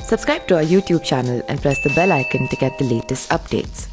Subscribe to our YouTube channel and press the bell icon to get the latest updates.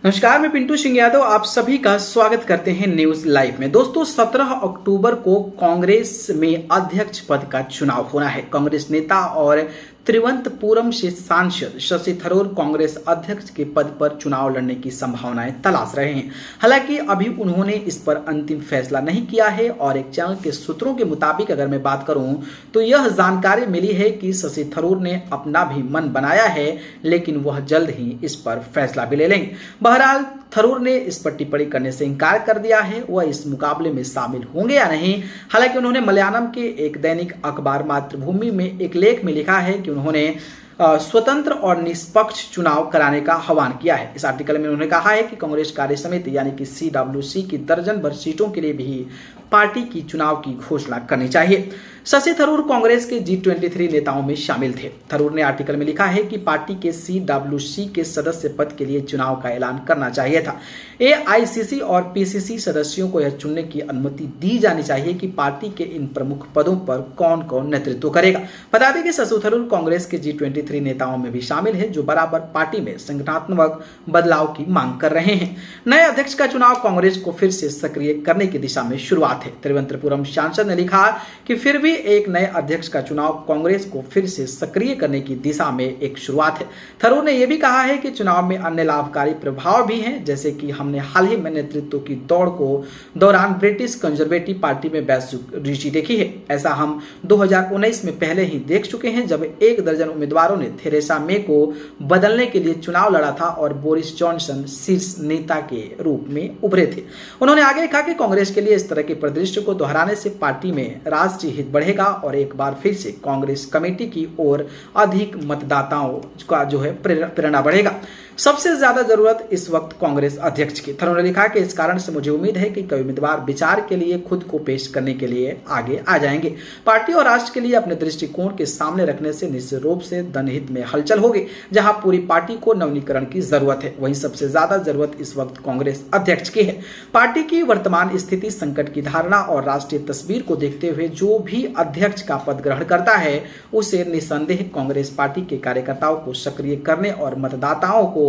नमस्कार, मैं पिंटू सिंह यादव आप सभी का स्वागत करते हैं न्यूज लाइव में। दोस्तों 17 अक्टूबर को कांग्रेस में अध्यक्ष पद का चुनाव होना है। कांग्रेस नेता और तिरुवनंतपुरम से सांसद शशि थरूर कांग्रेस अध्यक्ष के पद पर चुनाव लड़ने की संभावनाएं तलाश रहे हैं। हालांकि अभी उन्होंने इस पर अंतिम फैसला नहीं किया है और एक चैनल के सूत्रों के मुताबिक अगर मैं बात करूं तो यह जानकारी मिली है कि शशि थरूर ने अपना भी मन बनाया है, लेकिन वह जल्द ही इस पर फैसला भी ले लेंगे। बहरहाल थरूर ने इस पर टिप्पणी करने से इनकार कर दिया है, वह इस मुकाबले में शामिल होंगे या नहीं। हालांकि उन्होंने मलयालम के एक दैनिक अखबार मातृभूमि में एक लेख में लिखा है कि उन्होंने स्वतंत्र और निष्पक्ष चुनाव कराने का आह्वान किया है। इस आर्टिकल में उन्होंने कहा है कि कांग्रेस कार्य समिति यानी कि CWC की दर्जन भर सीटों के लिए भी पार्टी की चुनाव की घोषणा करनी चाहिए। शशि थरूर कांग्रेस के G23 नेताओं में शामिल थे। थरूर ने आर्टिकल में लिखा है कि पार्टी के CWC के सदस्य पद के लिए चुनाव का ऐलान करना चाहिए था। AICC और PCC सदस्यों को यह चुनने की अनुमति दी जानी चाहिए कि पार्टी के इन प्रमुख पदों पर कौन कौन नेतृत्व करेगा। बता दें कि शशि थरूर कांग्रेस के G23 नेताओं में भी शामिल है जो बराबर पार्टी में संगठनात्मक बदलाव की मांग कर रहे हैं। नए अध्यक्ष का चुनाव कांग्रेस को फिर से सक्रिय करने की दिशा में शुरुआत है। तिरुवनंतपुरम सांसद ने लिखा कि फिर भी एक नए अध्यक्ष का चुनाव कांग्रेस को फिर से सक्रिय करने की दिशा में एक शुरुआत है। थरूर ने यह भी कहा है कि चुनाव में अन्य लाभकारी प्रभाव भी हैं, जैसे कि हमने हाल ही में नेतृत्व की दौड़ को दौरान ब्रिटिश कंजर्वेटिव पार्टी में वैश्विक रुचि देखी है। ऐसा हम 2019 में पहले ही देख चुके हैं जब एक दर्जन उम्मीदवारों ने थेरेसा मे को बदलने के लिए चुनाव लड़ा था और बोरिस जॉनसन शीर्ष नेता के रूप में उभरे थे। उन्होंने आगे लिखा कि कांग्रेस के लिए इस तरह के परिदृश्य को दोहराने से पार्टी में राष्ट्रीय हित बढ़ेगा और एक बार फिर से कांग्रेस कमेटी की ओर अधिक मतदाताओं का प्रेरणा बढ़ेगा। सबसे ज्यादा जरूरत इस वक्त कांग्रेस अध्यक्ष की। थरूर ने लिखा कि इस कारण से मुझे उम्मीद है कि कई उम्मीदवार विचार के लिए खुद को पेश करने के लिए आगे आ जाएंगे। पार्टी और राष्ट्र के लिए अपने दृष्टिकोण के सामने रखने से निश्चित रूप से जनहित में हलचल होगी। जहां पूरी पार्टी को नवीनीकरण की जरूरत है, वहीं सबसे ज्यादा जरूरत इस वक्त कांग्रेस अध्यक्ष की है। पार्टी की वर्तमान स्थिति, संकट की धारणा और राष्ट्रीय तस्वीर को देखते हुए जो भी अध्यक्ष का पद ग्रहण करता है उसे निसंदेह कांग्रेस पार्टी के कार्यकर्ताओं को सक्रिय करने और मतदाताओं को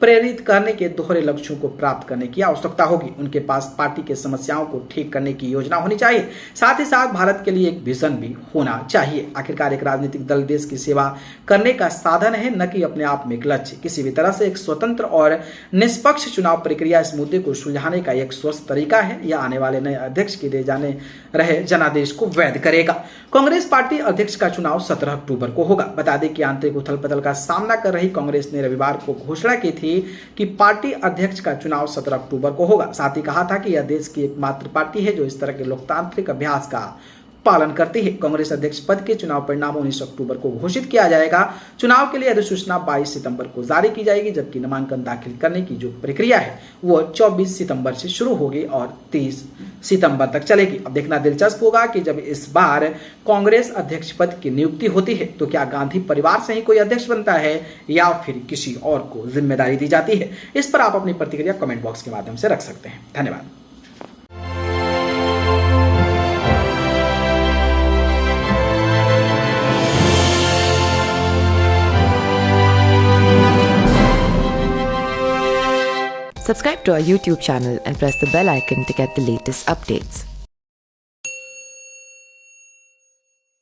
प्रेरित करने के दोहरे लक्ष्यों को प्राप्त करने की आवश्यकता होगी। उनके पास पार्टी के समस्याओं को ठीक करने की योजना होनी चाहिए, साथ ही साथ भारत के लिए एक विजन भी होना चाहिए। आखिरकार एक राजनीतिक दल देश की सेवा करने का साधन है, न कि अपने आप में एक लक्ष्य। किसी भी तरह से एक स्वतंत्र और निष्पक्ष चुनाव प्रक्रिया इस मुद्दे को सुलझाने का एक स्वस्थ तरीका है। यह आने वाले नए अध्यक्ष के दिए जाने रहे जनादेश को वैध करेगा। कांग्रेस पार्टी अध्यक्ष का चुनाव 17 अक्टूबर को होगा। बता दें कि आंतरिक उथल पुथल का सामना कर रही कांग्रेस ने रविवार को घोषणा की थी कि पार्टी अध्यक्ष का चुनाव 17 अक्टूबर को होगा। साथ ही कहा था कि यह देश की एकमात्र पार्टी है जो इस तरह के लोकतांत्रिक अभ्यास का पालन करती है। कांग्रेस अध्यक्ष पद के चुनाव परिणाम 19 अक्टूबर को घोषित किया जाएगा। चुनाव के लिए अधिसूचना 22 सितंबर को जारी की जाएगी, जबकि नामांकन दाखिल करने की जो प्रक्रिया है वो 24 सितंबर से शुरू होगी और 30 सितंबर तक चलेगी। अब देखना दिलचस्प होगा कि जब इस बार कांग्रेस अध्यक्ष पद की नियुक्ति होती है तो क्या गांधी परिवार से ही कोई अध्यक्ष बनता है या फिर किसी और को जिम्मेदारी दी जाती है। इस पर आप अपनी प्रतिक्रिया कमेंट बॉक्स के माध्यम से रख सकते हैं। धन्यवाद। Subscribe to our YouTube channel and press the bell icon to get the latest updates.